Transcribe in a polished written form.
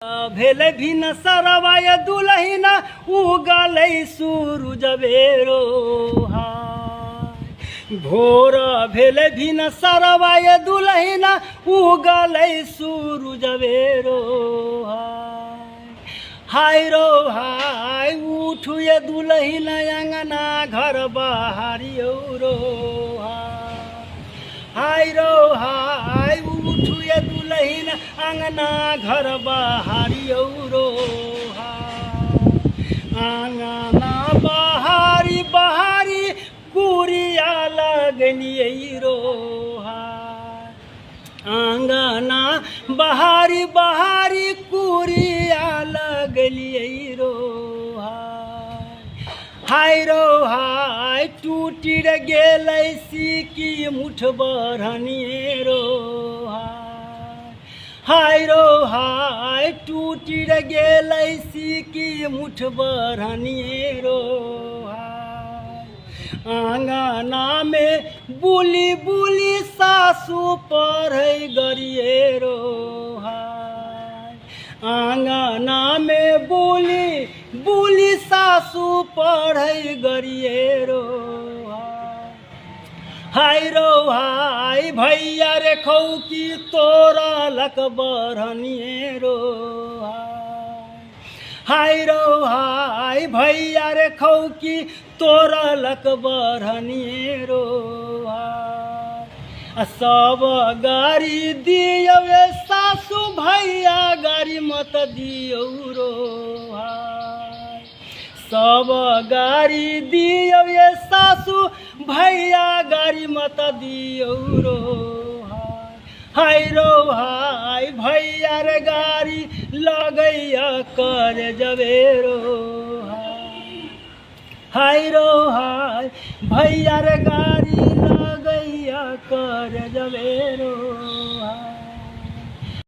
भेले भी न सरवाय दुलहिना उगलै सूरज बेरो हाय। भोर भेले भी न सरवाय दुलहिना उगलै सूरज बेरो हाय। हाय रो हाय उठु ये दुलहिना अंगना घर बहारियो रो हाय। हाय रो हाय उठु ये दुलहिन अंगना घर बहारियो रो हाय। अंगना बहारी बहारी कुरिया लगलिए रो हाय। अंगना बहारी बहारी कुरिया लगलिए रो हाय। हाय रो हाय टूटी गेलै सिक्की मुठ बरहनिए रो हाय। हाय रो हाय टूटी गेलै सिक्की मुठ बरहनिए रो हाय। आंगना में बुली बुली सासू पढ़ै गरिए रो हाय। आंगना में बुली बुली सासू पढ़ै गरिए रो हाय। हाय रो हाय भैया रे खौकी तोरा लक बरहनिए रो हाय। हाय रो हाय भैया रे खौकी तोरा लक बरहनिए रो हाय। सब गाड़ी दियो सासू भैया गाड़ी मत दियो रो हाय। सब गाड़ी दियो सासू भैया गाड़ी मत दियो रो हाय। हाय रो हाय भैया रे गाड़ी लगैया कर जबे रो हाय। हाय रो हाय भैया रे गाड़ी लगैया कर जबे रो हाय।